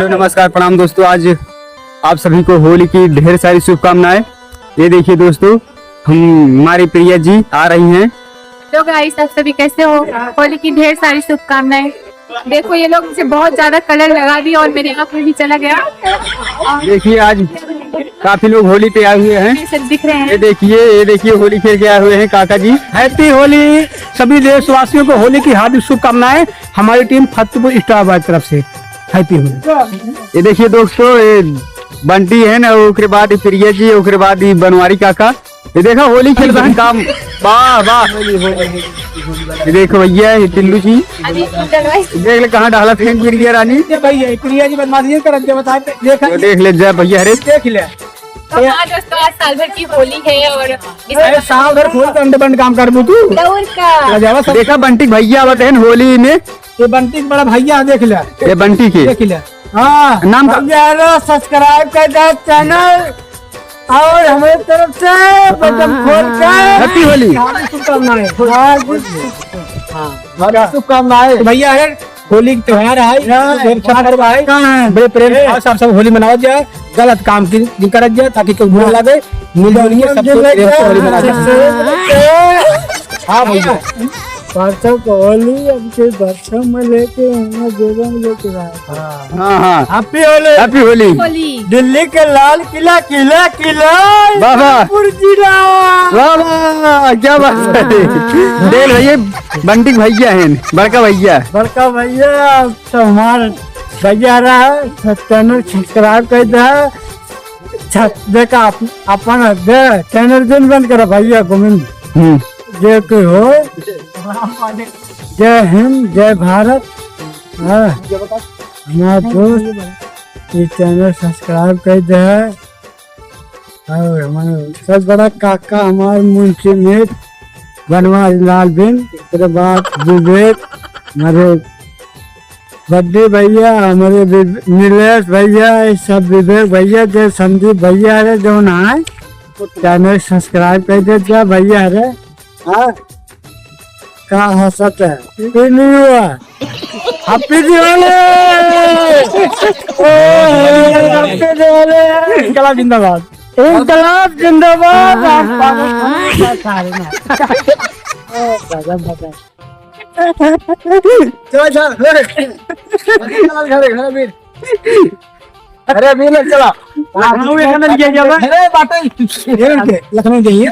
Hello नमस्कार प्रणाम दोस्तों। आज आप सभी को होली की ढेर सारी शुभकामनाएं। ये देखिए दोस्तों, हमारी प्रिया जी आ रही हैं। तो गाइस आप सभी कैसे हो? होली की ढेर सारी शुभकामनाएं। देखो ये लोग मुझे बहुत ज्यादा कलर लगा दिया और मेरे आँख में भी चला गया। देखिए आज काफी लोग होली पे आए हुए हैं। सब दिख रहे हैं। ये देखिए होली खेल के आए हुए हैं काका जी। हैप्पी होली। सभी देशवासियों को होली की हार्दिक शुभकामनाएं। हमारी टीम फतेहपुर स्टार बाय तरफ से हैप्पी होली। ये देखिए दोस्तों, ये बंटी है ना, उसके बाद प्रिया जी, उसके बाद बनवारी काका। ये देखो होली खेल रहे हैं काम। वाह वाह। ये देखो भैया, ये टिल्लू जी देख ले कहाँ डाला फेंक गिर गया रानी। भैया प्रिया जी बदमाशी कर देख ले जय भैया, अरे देख ले। तो आज दोस्तों आज साल भर की होली है और अरे साल भर खोल के अंडे बंद काम कर तू। देखा बंटी भैया बताए होली में। ये बंटी बड़ा भैया देख ले। ये बंटी के देख ले। हाँ नाम का सब्सक्राइब कर दे चैनल और हमारे तरफ से बटन खोल के हैप्पी होली। शुभकामनाएं भैया। है होली का त्योहार है, बड़े प्रेम सब होली मनावा जाए। गलत काम की कर जाए ताकि कोई बुरा लगे। मिलजुल के सबसे होली मना जाए। हाँ भैया परसों को होली अब के बरसों में लेके हाँ हाँ हैप्पी होली। हैप्पी होली। होली दिल्ली के लाल किला किला किला बाबा जिला। वाह वाह, क्या बात है। देख भैया बंटी भैया हैं, बड़का भैया। बड़का भैया तो हमारा भैया रहा है। चैनल सब्सक्राइब कर दे। देखा अपन चैनल दिन बंद करा भैया गोविंद। जय कोई हो, जय हिंद जय भारत। हमारा दोस्त ये चैनल सब्सक्राइब कर दे। और हमारे सब बड़ा काका हमारे मुंशी मित बनवारी लाल बिन, उसके बाद विवेक, हमारे बड्डी भैया, हमारे नीलेश भैया, सब विवेक भैया, जो संदीप भैया है जो नहाए चैनल सब्सक्राइब कर दे जा भैया है। हाँ कहा हंसत है नहीं हुआ। हैप्पी दिवाली। इनकलाब जिंदाबाद। इनकलाब जिंदाबाद। अरे अभी ना चला लखनऊ जाइए।